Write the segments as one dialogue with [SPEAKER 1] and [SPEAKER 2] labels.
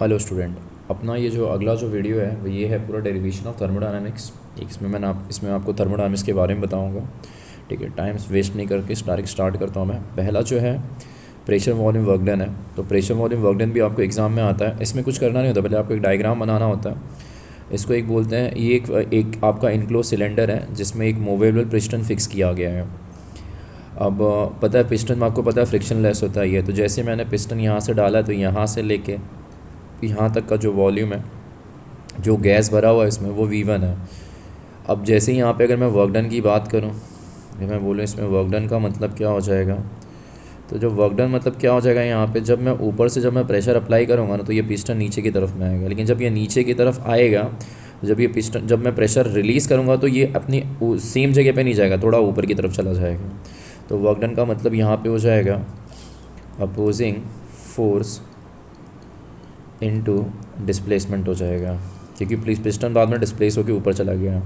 [SPEAKER 1] Hello student. अपना ये जो अगला जो वीडियो है वो ये है पूरा डेरिवेशन ऑफ थर्मोडायनामिक्स। इसमें आपको थर्मोडायनामिक्स के बारे में बताऊंगा। ठीक है, टाइम वेस्ट नहीं करके डायरेक्ट स्टार्ट करता हूँ मैं। पहला जो है प्रेशर वॉल्यूम वर्क डन है। तो प्रेशर वॉल्यूम वर्क डन भी आपको एग्ज़ाम में आता है। इसमें कुछ करना नहीं होता, पहले आपको एक डायग्राम बनाना होता है। इसको एक बोलते हैं, ये एक आपका इनक्लोज सिलेंडर है जिसमें एक मूवेबल पिस्टन फिक्स किया गया है। अब पता है पिस्टन, आपको पता है फ्रिक्शन लेस होता है ये। तो जैसे मैंने पिस्टन यहाँ से डाला है तो यहाँ से लेके यहाँ तक का जो वॉल्यूम है, जो गैस भरा हुआ है इसमें, वो V1 है। अब जैसे ही यहाँ पे अगर मैं वर्क डन की बात करूँ, अगर मैं बोलूँ इसमें वर्क डन का मतलब क्या हो जाएगा, तो जो वर्क डन मतलब क्या हो जाएगा, यहाँ पे जब मैं ऊपर से जब मैं प्रेशर अप्लाई करूँगा ना तो ये पिस्टन नीचे की तरफ में आएगा। लेकिन जब ये नीचे की तरफ आएगा, जब ये पिस्टन, जब मैं प्रेशर रिलीज़ करूँगा तो ये अपनी सेम जगह पे नहीं जाएगा, थोड़ा ऊपर की तरफ चला जाएगा। तो वर्क डन का मतलब यहाँ पे हो जाएगा अपोजिंग फोर्स इनटू डिस्प्लेसमेंट हो जाएगा, क्योंकि पिस्टन बाद में डिस्प्लेस होकर ऊपर चला गया।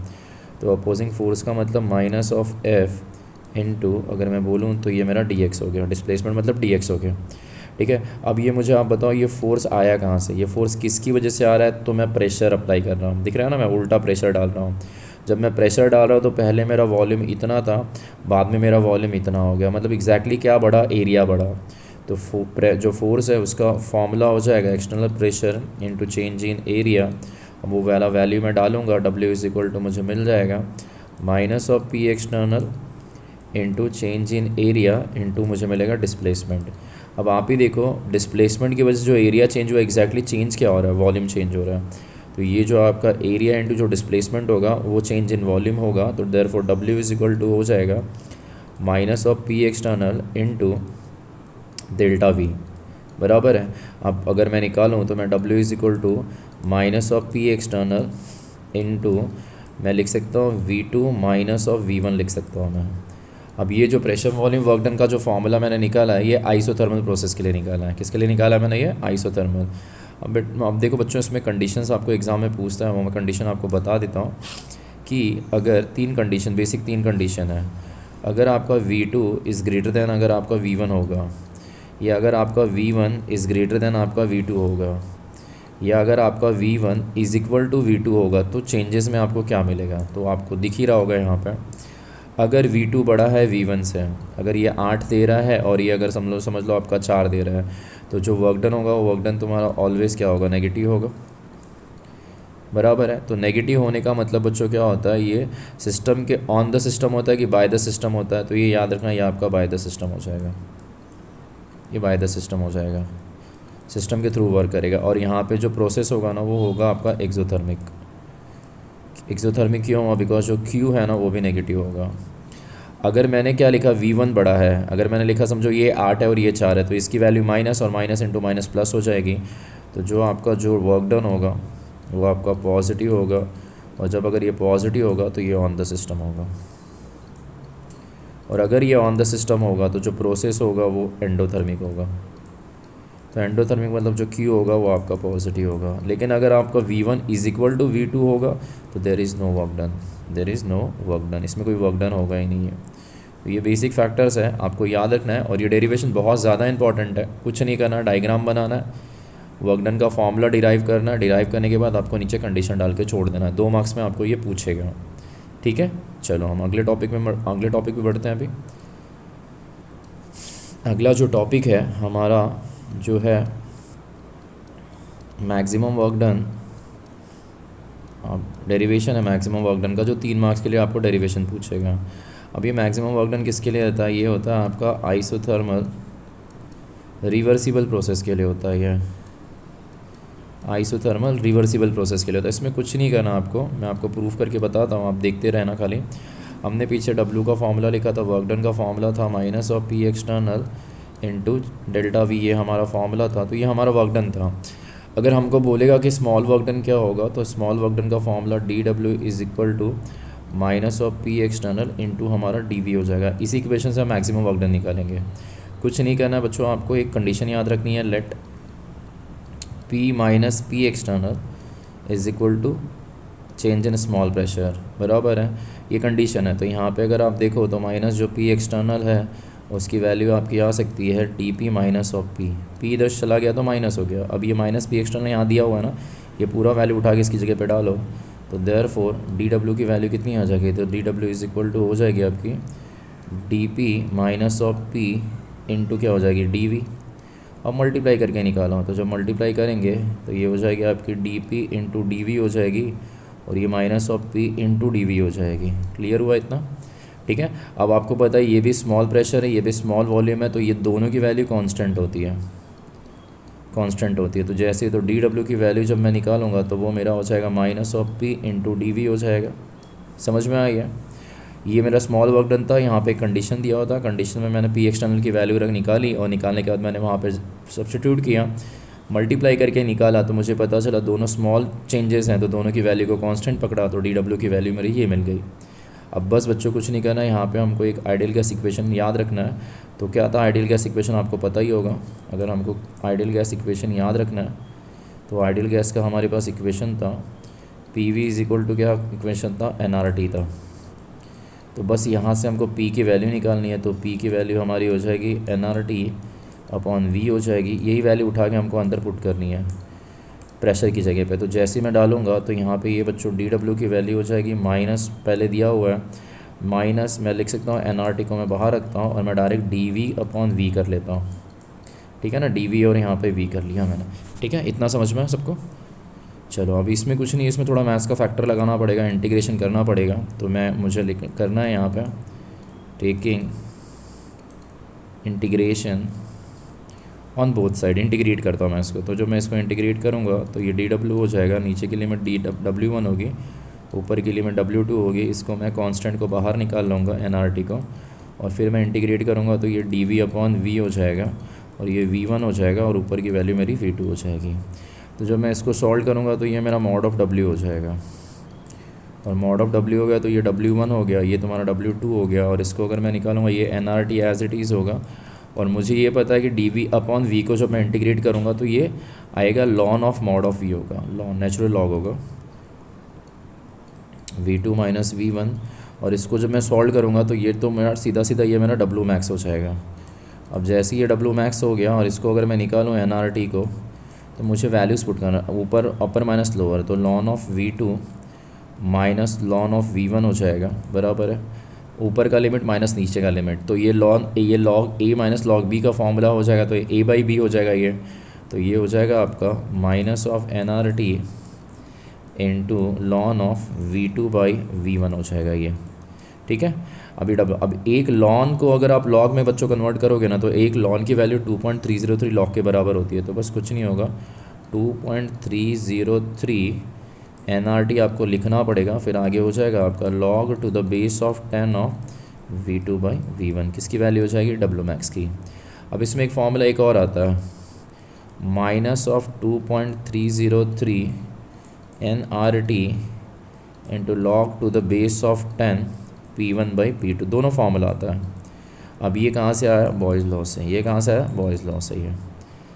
[SPEAKER 1] तो अपोजिंग फोर्स का मतलब माइनस ऑफ एफ इनटू, अगर मैं बोलूँ तो ये मेरा डी एक्स हो गया। डिस्प्लेसमेंट मतलब डी एक्स हो गया। ठीक है, अब ये मुझे आप बताओ ये फोर्स आया कहाँ से, ये फोर्स किसकी वजह से आ रहा है। तो मैं प्रेशर अप्लाई कर रहा हूँ, दिख रहा है ना, मैं उल्टा प्रेशर डाल रहा हूँ। जब मैं प्रेशर डाल रहा हूँ तो पहले मेरा वॉल्यूम इतना था, बाद में मेरा वॉल्यूम इतना हो गया। मतलब एग्जैक्टली क्या बढ़ा, एरिया बढ़ा। तो जो फोर्स है उसका फॉर्मूला हो जाएगा external pressure into change in area. अब वो वाला वैल्यू मैं डालूंगा, W इज इक्वल टू मुझे मिल जाएगा minus of P external into change in area into मुझे मिलेगा डिस्प्लेसमेंट। अब आप ही देखो, डिस्प्लेसमेंट की वजह से जो एरिया चेंज हुआ, एग्जैक्टली चेंज क्या हो रहा है, वॉल्यूम चेंज हो रहा है। तो ये जो आपका एरिया इंटू जो डिस्प्लेसमेंट होगा वो चेंज इन वॉल्यूम होगा। तो therefore W is equal to हो जाएगा minus of P external into delta V, बराबर है। अब अगर मैं निकालूँ तो मैं W is equal to minus of P external into, मैं लिख सकता हूँ V2 माइनस ऑफ V1 लिख सकता हूँ मैं। अब ये जो प्रेशर वॉल्यूम वर्क डन का जो फॉर्मूला मैंने निकाला है, ये आइसोथर्मल प्रोसेस के लिए निकाला है। किसके लिए निकाला है मैंने, ये आइसोथर्मल। अब देखो बच्चों, इसमें कंडीशंस आपको एग्ज़ाम में पूछता है, वो मैं कंडीशन आपको बता देता हूँ कि अगर तीन कंडीशन, बेसिक तीन कंडीशन है। अगर आपका V2 इज़ ग्रेटर दैन अगर आपका V1 होगा, या अगर आपका V1 इज़ ग्रेटर दैन आपका V2 होगा, या अगर आपका V1 is equal to V2 होगा, तो चेंजेस में आपको क्या मिलेगा। तो आपको दिख ही रहा होगा यहाँ पे, अगर V2 बड़ा है V1 से, अगर ये 8 दे रहा है और ये अगर समझ लो आपका 4 दे रहा है, तो जो वर्क डन होगा वो वर्क डन तुम्हारा ऑलवेज़ क्या होगा, नेगेटिव होगा, बराबर है। तो नेगेटिव होने का मतलब बच्चों क्या होता है, ये सिस्टम के ऑन द सिस्टम होता है कि बाय द सिस्टम होता है। तो ये याद रखना, ये आपका बाय द सिस्टम हो जाएगा, ये बाय द सिस्टम हो जाएगा, सिस्टम के थ्रू वर्क करेगा। और यहाँ पे जो प्रोसेस होगा ना वो होगा आपका एक्सोथर्मिक। एक्सोथर्मिक क्यों हुआ, बिकॉज जो Q है ना वो भी नेगेटिव होगा। अगर मैंने क्या लिखा, V1 बड़ा है, अगर मैंने लिखा समझो ये 8 है और ये 4 है, तो इसकी वैल्यू माइनस और माइनस इंटू माइनस प्लस हो जाएगी। तो जो आपका जो वर्क डन होगा वो आपका पॉजिटिव होगा, और जब अगर ये पॉजिटिव होगा तो ये ऑन द सिस्टम होगा, और अगर ये ऑन द सिस्टम होगा तो जो प्रोसेस होगा वो एंडोथर्मिक होगा। तो एंडोथर्मिक मतलब जो Q होगा वो आपका पॉजिटिव होगा। लेकिन अगर आपका V1 is equal to V2 होगा तो there is no work done, there is no work done, इसमें कोई वर्क डन होगा ही नहीं है। तो ये बेसिक फैक्टर्स है, आपको याद रखना है। और ये डेरिवेशन बहुत ज़्यादा इंपॉर्टेंट है, कुछ नहीं करना, डायग्राम बनाना है, वर्क डन का फॉर्मूला डिराइव करना है, डिराइव करने के बाद आपको नीचे कंडीशन डाल के छोड़ देना है। 2 मार्क्स में आपको ये पूछेगा। ठीक है, चलो हम अगले टॉपिक पे बढ़ते हैं। अभी अगला जो टॉपिक है हमारा जो है मैक्सिमम वर्क डन, डेरिवेशन है मैक्सिमम वर्क डन का, जो 3 मार्क्स के लिए आपको डेरिवेशन पूछेगा। अब ये मैक्सिमम वर्क डन किसके लिए होता है, ये होता है आपका आइसोथर्मल रिवर्सिबल प्रोसेस के लिए होता है। ये आइसोथर्मल रिवर्सिबल प्रोसेस के लिए होता है। इसमें कुछ नहीं करना आपको, मैं आपको प्रूफ करके बताता हूँ, आप देखते रहना खाली। हमने पीछे W का फॉर्मूला लिखा था, वर्क डन का फॉर्मूला था minus of P external into delta V, ये हमारा फॉर्मूला था। तो ये हमारा वर्क डन था। अगर हमको बोलेगा कि स्मॉल वर्क डन क्या होगा, तो स्मॉल वर्क डन का formula DW is equal to minus of P external into हमारा DV हो जाएगा। इसी इक्वेशन से हम मैक्सिमम वर्क डन निकालेंगे। कुछ नहीं करना बच्चों, आपको एक कंडीशन याद रखनी है, let P minus P external is equal to change in small pressure, बराबर है, ये कंडीशन है। तो यहाँ पे अगर आप देखो तो माइनस जो P एक्सटर्नल है उसकी वैल्यू आपकी आ सकती है D P minus of P. P इधर चला गया तो माइनस हो गया, अब ये माइनस पी एक्सटर्नल यहाँ दिया हुआ है ना, ये पूरा वैल्यू उठा के इसकी जगह पे डालो, तो देयरफॉर डी डब्ल्यू की वैल्यू कितनी आ जाएगी, तो D W is equal to हो जाएगी आपकी D P minus of P into क्या हो जाएगी डी वी। अब मल्टीप्लाई करके निकाला, तो जब मल्टीप्लाई करेंगे तो ये हो जाएगी आपकी D P into D V हो जाएगी, और ये minus of P into D V हो जाएगी। क्लियर हुआ इतना? ठीक है। अब आपको पता है ये भी स्मॉल प्रेशर है, ये भी स्मॉल वॉल्यूम है, तो ये दोनों की वैल्यू कांस्टेंट होती है, कांस्टेंट होती है। तो जैसे तो डी डब्ल्यू की वैल्यू जब मैं निकालूंगा तो वो मेरा हो जाएगा minus of P into D V हो जाएगा। समझ में आ गया? ये मेरा स्मॉल वर्क डन था, यहाँ पे कंडीशन दिया होता, कंडीशन में मैंने पी एक्सटर्नल की वैल्यू रख निकाली, और निकालने के बाद मैंने वहाँ पे सब्स्टिट्यूट किया, मल्टीप्लाई करके निकाला, तो मुझे पता चला दोनों स्मॉल चेंजेस हैं, तो दोनों की वैल्यू को कांस्टेंट पकड़ा, तो डी डब्ल्यू की वैल्यू मेरी ये मिल गई। अब बस बच्चों कुछ नहीं करना है, यहाँ पे हमको एक आइडियल गैस इक्वेशन याद रखना है। तो क्या था आइडियल गैस इक्वेशन, आपको पता ही होगा। अगर हमको आइडियल गैस इक्वेशन याद रखना है तो आइडियल गैस का हमारे पास इक्वेशन था P V is equal to क्या इक्वेशन था, एन आर टी था। तो बस यहाँ से हमको P की वैल्यू निकालनी है, तो P की वैल्यू हमारी हो जाएगी N R T upon V हो जाएगी। यही वैल्यू उठा के हमको अंदर पुट करनी है प्रेशर की जगह पे। तो जैसे ही मैं डालूंगा तो यहाँ पे ये बच्चों डी डब्ल्यू की वैल्यू हो जाएगी माइनस, पहले दिया हुआ है माइनस, मैं लिख सकता हूँ एन आर टी को मैं बाहर रखता हूँ और मैं direct D V upon V कर लेता हूँ। ठीक है ना, डी वी और यहाँ पे वी कर लिया मैंने। ठीक है, इतना समझ में है सबको? चलो अब इसमें कुछ नहीं, इसमें थोड़ा मैथ्स का फैक्टर लगाना पड़ेगा, इंटीग्रेशन करना पड़ेगा। तो मुझे करना है यहाँ पे taking integration on both side, integrate करता हूँ मैं इसको। तो जो मैं इसको इंटीग्रेट करूँगा तो ये डी डब्ल्यू हो जाएगा, नीचे की लिमिट डी डब्ल्यू वन होगी, ऊपर की लिमिट डब्ल्यू टू होगी। इसको मैं कांस्टेंट को बाहर निकाल लूँगा एन आर टी को, और फिर मैं इंटीग्रेट करूँगा तो ये डी वी अपॉन वी हो जाएगा, और ये वी वन हो जाएगा, और ऊपर की वैल्यू मेरी वी टू हो जाएगी। तो जब मैं इसको सॉल्व करूँगा तो ये मेरा मॉड ऑफ डब्ल्यू हो जाएगा, और मॉड ऑफ डब्ल्यू हो गया तो ये डब्ल्यू वन हो गया, ये तुम्हारा डब्ल्यू टू हो गया, और इसको अगर मैं निकालूंगा ये N R T as it is होगा। और मुझे ये पता है कि डी वी अपॉन वी को जब मैं इंटीग्रेट करूँगा तो ये आएगा lon of mod of V होगा, लॉन नेचुरल लॉग होगा V two minus V one. और इसको जब मैं सॉल्व करूँगा तो ये तो मेरा सीधा सीधा ये मेरा डब्ल्यू मैक्स हो जाएगा। अब जैसे ये डब्ल्यू मैक्स हो गया, और इसको अगर मैं निकालूँ एन आर टी को, तो मुझे वैल्यूज़ पुट करना, ऊपर अपर माइनस लोअर, तो lon of V two minus lon of V one हो जाएगा, बराबर है ऊपर का लिमिट माइनस नीचे का लिमिट। तो ये लॉग ए माइनस लॉग बी का फॉर्मूला हो जाएगा, तो ए बाई बी हो जाएगा ये। तो ये हो जाएगा आपका minus of N R T into lon of V two by V one हो जाएगा ये। ठीक है, अब एक लॉन को अगर आप लॉग में बच्चों कन्वर्ट करोगे ना, तो एक लॉन की वैल्यू 2.303 लॉग के बराबर होती है। तो बस कुछ नहीं होगा, 2.303 एन आर टी आपको लिखना पड़ेगा, फिर आगे हो जाएगा आपका log to the base of 10 of V two by V one, किसकी वैल्यू हो जाएगी डब्ल्यू मैक्स की। अब इसमें एक फॉर्मूला एक और आता है, minus of 2.303 N R T into log to the base of 10 P1 by P2, दोनों फार्मूला आता है। अब ये कहाँ से आया, बॉयज़ लॉ से, ये कहाँ से आया, बॉयज़ लॉ से। ये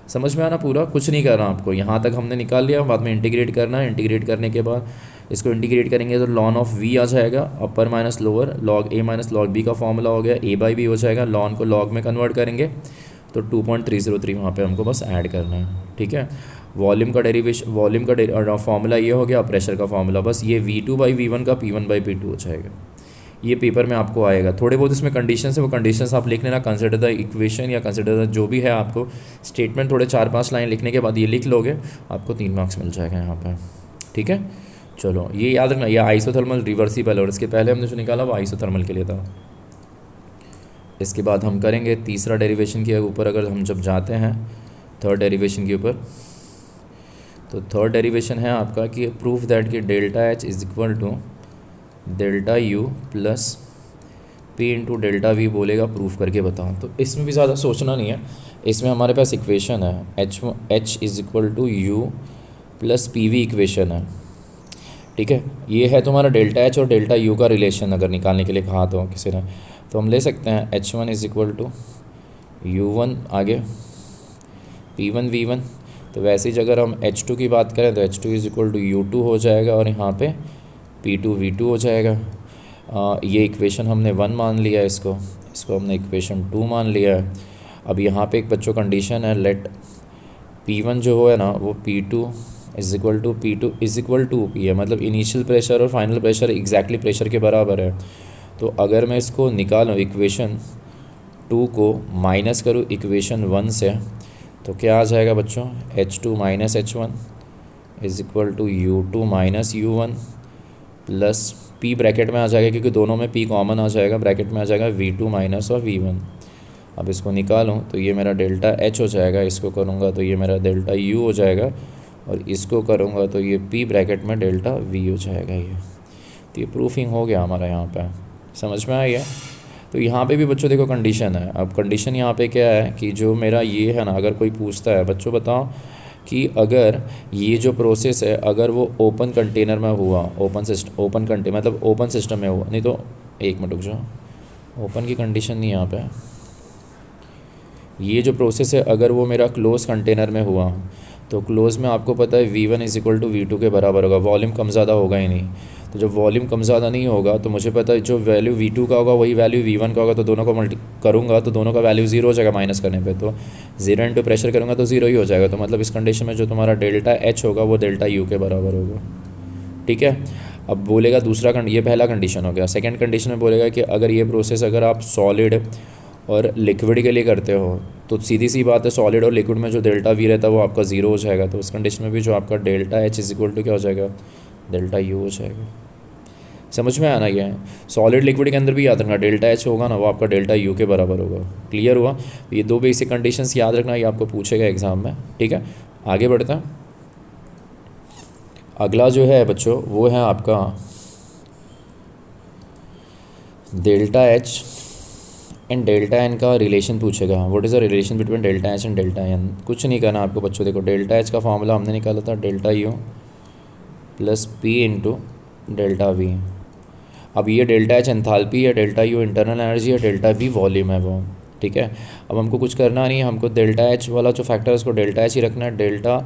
[SPEAKER 1] समझ में आना पूरा, कुछ नहीं कर रहा आपको, यहाँ तक हमने निकाल लिया, बाद में इंटीग्रेट करना है। इंटीग्रेट करने के बाद इसको इंटीग्रेट करेंगे तो लॉन ऑफ वी आ जाएगा, अपर माइनस लोअर, लॉग ए माइनस लॉग बी का फॉर्मूला हो गया, ए बाई बी हो जाएगा, लॉन को लॉग में कन्वर्ट करेंगे तो 2.303 वहाँ पे हमको बस ऐड करना है। ठीक है, वॉल्यूम का डेरिवेशन, वॉल्यूम का फॉर्मूला ये हो गया, प्रेशर का फॉर्मूला बस ये V2 बाई V1 का P1 बाई P2 हो जाएगा। ये पेपर में आपको आएगा, थोड़े बहुत इसमें कंडीशंस है, वो कंडीशंस आप लिख लेना, कंसिडर द इक्वेशन या कंसिडर द जो भी है आपको स्टेटमेंट, थोड़े 4-5 लाइन लिखने के बाद ये लिख लोगे, आपको 3 मार्क्स मिल जाएगा यहाँ पर। ठीक है, चलो ये याद रखना, ये आइसोथर्मल रिवर्सिबल, और इसके पहले हमने जो निकाला वो आइसोथर्मल के लिए था। इसके बाद हम करेंगे तीसरा डेरिवेशन के ऊपर, अगर हम जब जाते हैं थर्ड डेरिवेशन के ऊपर, तो थर्ड डेरिवेशन है आपका कि प्रूफ दैट कि delta H is equal to delta U plus P into delta V बोलेगा, प्रूफ करके बताओ। तो इसमें भी ज़्यादा सोचना नहीं है, इसमें हमारे पास इक्वेशन है H is equal to U plus P V equation है। ठीक है, ये है तुम्हारा डेल्टा एच और डेल्टा यू का रिलेशन, अगर निकालने के लिए कहा तो किसी ने, तो हम ले सकते हैं H one is equal to U one, आगे पी वन वी वन। तो वैसे ही अगर हम एच टू की बात करें तो H two is equal to U two हो जाएगा, और यहाँ पे पी टू वी टू हो जाएगा। ये इक्वेशन हमने 1 मान लिया इसको, इसको हमने इक्वेशन 2 मान लिया है। अब यहाँ पे एक बच्चों कंडीशन है, लेट P1 जो है ना वो P2 is equal to P2 is equal to P है, मतलब इनिशियल प्रेशर और फाइनल प्रेशर एग्जैक्टली प्रेशर के बराबर है। तो अगर मैं इसको निकालूँ इक्वेशन 2 को माइनस करूँ इक्वेशन 1 से, तो क्या आ जाएगा बच्चों, H2 minus H1 is equal to U2 minus U1 plus P bracket में आ जाएगा क्योंकि दोनों में P कॉमन आ जाएगा, ब्रैकेट में आ जाएगा V2 माइनस और V1। अब इसको निकालूँ तो ये मेरा डेल्टा H हो जाएगा, इसको करूँगा तो ये मेरा डेल्टा U हो जाएगा, और इसको करूँगा तो ये P ब्रैकेट में डेल्टा V हो जाएगा। ये तो ये प्रूफिंग हो गया हमारा यहाँ पे, समझ में आ गया। तो यहाँ पे भी बच्चों देखो कंडीशन है। अब कंडीशन यहाँ पे क्या है कि जो मेरा ये है ना, अगर कोई पूछता है बच्चों बताओ कि अगर ये जो प्रोसेस है अगर वो ओपन कंटेनर में हुआ, ओपन कंटेनर मतलब ओपन सिस्टम में हुआ, नहीं तो एक मिनट रुक जाओ, ओपन की कंडीशन नहीं यहाँ पे, ये जो प्रोसेस है अगर वो मेरा क्लोज कंटेनर में हुआ तो क्लोज में आपको पता है V1 is equal to V2 के बराबर होगा, वॉल्यूम कम ज़्यादा होगा ही नहीं। तो जब वॉल्यूम कम ज़्यादा नहीं होगा तो मुझे पता है जो वैल्यू V2 का होगा वही वैल्यू V1 का होगा, तो दोनों को मल्टी करूँगा तो दोनों का वैल्यू ज़ीरो हो जाएगा माइनस करने पे, तो 0 इंटू प्रेशर करूँगा तो 0 ही हो जाएगा। तो मतलब इस कंडीशन में जो तुम्हारा डेल्टा H होगा वो डेल्टा U के बराबर होगा, ठीक है। अब बोलेगा दूसरा ये पहला कंडीशन हो गया। सेकेंड कंडीशन में बोलेगा कि अगर ये प्रोसेस अगर आप सॉलिड और लिक्विड के लिए करते हो तो सीधी सी बात है सॉलिड और लिक्विड में जो डेल्टा V रहता है वो आपका ज़ीरो हो जाएगा। तो उस कंडीशन में भी जो आपका delta H is equal to क्या हो जाएगा, डेल्टा U हो जाएगा। समझ में आना क्या है, सॉलिड लिक्विड के अंदर भी याद रखना डेल्टा H होगा ना वो आपका डेल्टा U के बराबर होगा। क्लियर हुआ। ये दो बेसिक कंडीशंस याद रखना, ये आपको पूछेगा एग्ज़ाम में, ठीक है। आगे बढ़ता है। अगला जो है बच्चों वो है आपका delta H and delta N का रिलेशन पूछेगा। What is the relation between delta H and delta N. कुछ नहीं करना आपको बच्चों, देखो डेल्टा एच का फॉर्मूला हमने निकाला था delta U plus P into delta we. अब ये डेल्टा एच एंथैल्पी है, डेल्टा यू इंटरनल एनर्जी है, डेल्टा वी वॉल्यूम है वो, ठीक है। अब हमको कुछ करना नहीं है, हमको डेल्टा एच वाला जो फैक्टर है उसको डेल्टा एच ही रखना है, डेल्टा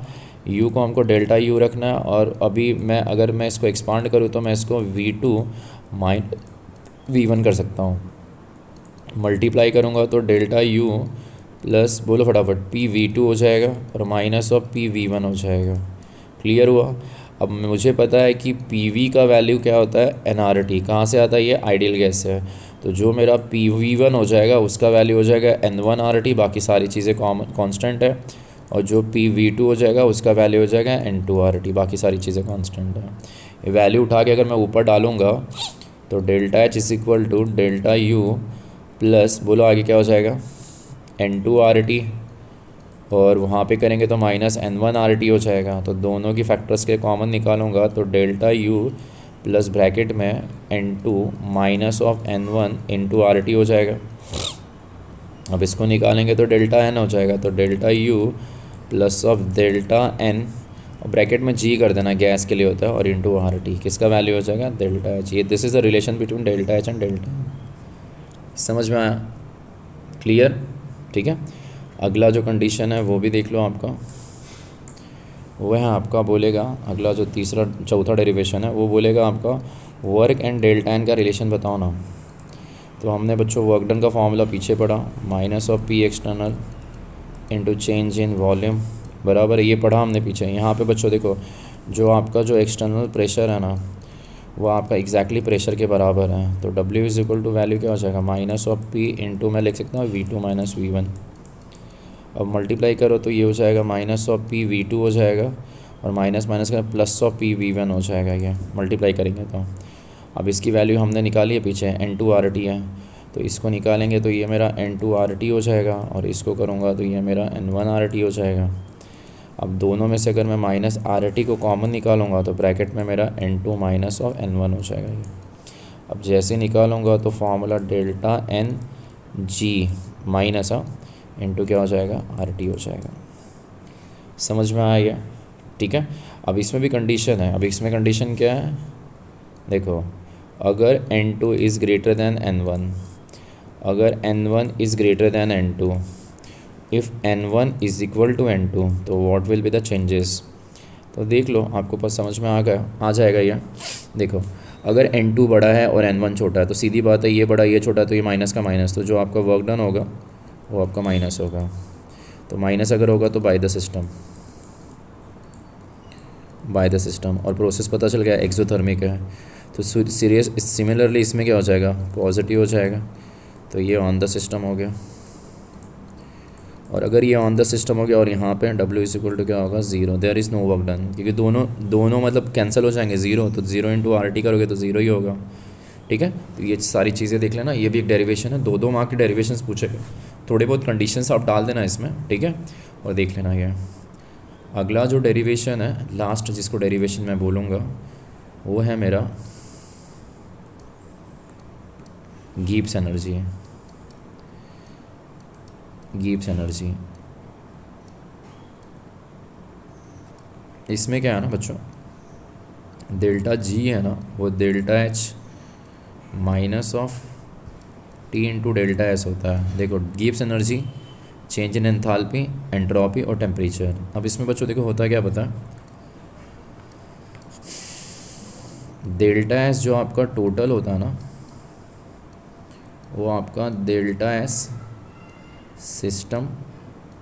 [SPEAKER 1] यू को हमको डेल्टा यू रखना है। और अभी मैं अगर मैं इसको एक्सपांड करूँ तो मैं इसको V2 माइन V1 कर सकता हूँ, मल्टीप्लाई करूँगा तो डेल्टा यू प्लस बोलो फटाफट PV2 हो जाएगा और माइनस ऑफ PV1 हो जाएगा। क्लियर हुआ। अब मुझे पता है कि PV का वैल्यू क्या होता है, NRT। कहाँ से आता है, ये आइडियल गैस से है। तो जो मेरा PV1 हो जाएगा उसका वैल्यू हो जाएगा N1RT, बाकी सारी चीज़ें कांस्टेंट है। और जो PV2 हो जाएगा उसका वैल्यू हो जाएगा N2RT, बाकी सारी चीज़ें कांस्टेंट है। ये वैल्यू उठा के अगर मैं ऊपर डालूँगा तो delta H is equal to delta U plus बोलो आगे क्या हो जाएगा N2RT, और वहाँ पे करेंगे तो माइनस N1RT हो जाएगा। तो दोनों की फैक्टर्स के कॉमन निकालूंगा तो डेल्टा यू प्लस ब्रैकेट में N2 minus of N1 into RT हो जाएगा। अब इसको निकालेंगे तो डेल्टा N हो जाएगा, तो delta U plus of delta N और ब्रैकेट में G कर देना, गैस के लिए होता है, और इंटू RT किसका वैल्यू हो जाएगा, डेल्टा H। ये this is the relation between delta H and delta N। समझ में आया, क्लियर, ठीक है। अगला जो कंडीशन है वो भी देख लो आपका, वो है आपका बोलेगा अगला जो चौथा डेरिवेशन है वो बोलेगा आपका वर्क एंड डेल्टा एन का रिलेशन बताओ ना। तो हमने बच्चों वर्क डन का फॉर्मूला पीछे पढ़ा, minus of P external into change in volume बराबर है, ये पढ़ा हमने पीछे। यहाँ पे बच्चों देखो जो आपका जो एक्सटर्नल प्रेशर है ना वो आपका एग्जैक्टली प्रेशर के बराबर है। तो W is equal to value क्या हो जाएगा, माइनस ऑफ P इंटू मैं लिख सकता हूँ V2 माइनस V1। अब मल्टीप्लाई करो तो ये हो जाएगा माइनस ऑफ P V2 हो जाएगा, और माइनस माइनस का प्लस ऑफ P V1 हो जाएगा। ये मल्टीप्लाई करेंगे तो अब इसकी वैल्यू हमने निकाली है पीछे, N2RT है, तो इसको निकालेंगे तो ये मेरा N2RT हो जाएगा, और इसको करूँगा तो ये मेरा N1RT हो जाएगा। अब दोनों में से अगर मैं माइनस RT को कॉमन निकालूंगा तो ब्रैकेट में मेरा N2 माइनस ऑफ N1 हो जाएगा ये। अब जैसे निकालूंगा तो formula delta N G minus into क्या हो जाएगा, RT हो जाएगा। समझ में आया, ठीक है। अब इसमें भी कंडीशन है। अब इसमें कंडीशन क्या है, देखो अगर N2 is greater then N1, अगर N1 is greater than N2, if N1 is equal to N2 तो what will be the changes. तो देख लो आपको पास समझ में आ जाएगा ये। देखो अगर n2 बड़ा है और n1 छोटा है तो सीधी बात है ये बड़ा ये छोटा तो ये माइनस का माइनस, तो जो आपका वर्क डन होगा वो आपका माइनस होगा। तो माइनस अगर होगा तो बाय द सिस्टम और प्रोसेस पता चल गया एक्सोथर्मिक है। तो सीरियस सिमिलरली इसमें क्या हो जाएगा, पॉजिटिव हो जाएगा। तो ये ऑन द सिस्टम हो गया। और अगर ये ऑन द सिस्टम हो गया और यहाँ पे W इज इक्वल टू क्या होगा, 0, there is no work done, क्योंकि दोनों मतलब कैंसिल हो जाएंगे, 0 तो 0 इंटू RT करोगे तो 0 ही होगा। ठीक है, तो ये सारी चीज़ें देख लेना, ये भी एक डेरिवेशन है, 2 मार्क की डेरिवेशंस पूछे गए, थोड़े बहुत कंडीशंस आप डाल देना इसमें। ठीक है, और देख लेना ये अगला जो डेरिवेशन है लास्ट जिसको डेरिवेशन मैं बोलूँगा वो है मेरा गिब्स एनर्जी। इसमें क्या है ना बच्चों, डेल्टा जी है ना वो delta H minus of T into delta S होता है। देखो Gibbs energy, change in enthalpy, entropy और टेम्परेचर। अब इसमें बच्चों देखो होता क्या पता है, डेल्टा एस जो आपका टोटल होता है ना वो आपका डेल्टा एस सिस्टम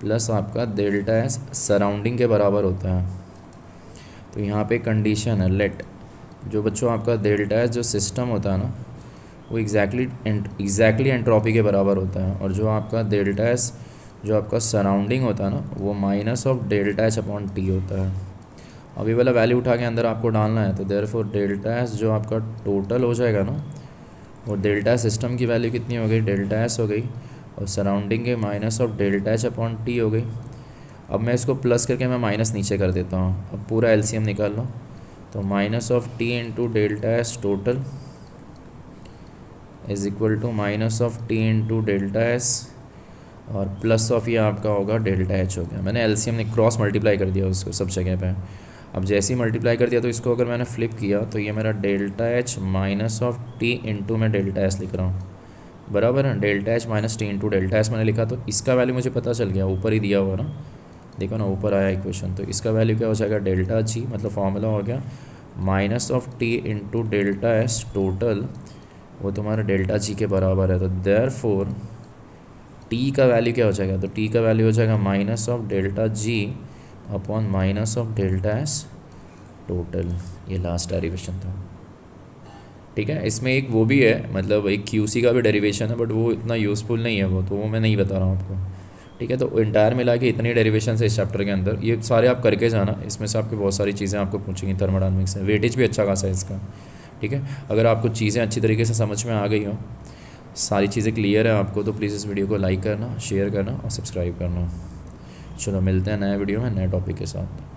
[SPEAKER 1] प्लस आपका डेल्टा एस सराउंडिंग के बराबर होता है। तो यहाँ पे कंडीशन है लेट, जो बच्चों आपका डेल्टा एस जो सिस्टम होता है ना वो एग्जैक्टली एंट्रोपी के बराबर होता है, और जो आपका डेल्टा एस जो आपका सराउंडिंग होता है ना वो minus of delta H upon T होता है। अभी वाला वैल्यू उठा के अंदर आपको डालना है, तो देयरफॉर डेल्टा एस जो आपका टोटल हो जाएगा ना वो डेल्टा सिस्टम की वैल्यू कितनी हो गई, डेल्टा एस हो गई, और सराउंडिंग के minus of delta H upon T हो गई। अब मैं इसको प्लस करके मैं माइनस नीचे कर देता हूँ। अब पूरा एलसीएम निकाल लो, तो minus of T into delta S total is equal to minus of T into delta S और प्लस ऑफ ये आपका होगा डेल्टा एच हो गया। मैंने एलसीएम ने क्रॉस मल्टीप्लाई कर दिया उसको सब जगह पे। अब जैसे ही मल्टीप्लाई कर दिया तो इसको अगर मैंने फ्लिप किया तो ये मेरा delta H minus of T into मैं डेल्टा एस लिख रहा हूँ, बराबर है। Delta H minus T into delta S मैंने लिखा, तो इसका वैल्यू मुझे पता चल गया, ऊपर ही दिया हुआ ना, देखो ना ऊपर आया इक्वेशन। तो इसका वैल्यू क्या हो जाएगा, डेल्टा जी मतलब फॉर्मूला हो गया minus of T into delta S total, वो तुम्हारा डेल्टा जी के बराबर है। तो देयरफॉर टी का वैल्यू क्या हो जाएगा, तो टी का वैल्यू हो जाएगा minus of delta G upon minus of delta S total. ये लास्ट डेरिवेशन था। ठीक है, इसमें एक वो भी है, मतलब एक क्यूसी का भी डेरिवेशन है, बट वो इतना यूज़फुल नहीं है, वो मैं नहीं बता रहा हूँ आपको। ठीक है, तो इंटायर मिला के इतनी डेरिवेशन है इस चैप्टर के अंदर, ये सारे आप करके जाना, इसमें से आपकी बहुत सारी चीज़ें आपको पूछेंगी थर्मोडायनामिक्स से। वेटेज भी अच्छा खासा है इसका। ठीक है, अगर आपको चीज़ें अच्छी तरीके से समझ में आ गई हो, सारी चीज़ें क्लियर है आपको, तो प्लीज़ इस वीडियो को लाइक करना, शेयर करना और सब्सक्राइब करना। चलो मिलते हैं नए वीडियो में नए टॉपिक के साथ।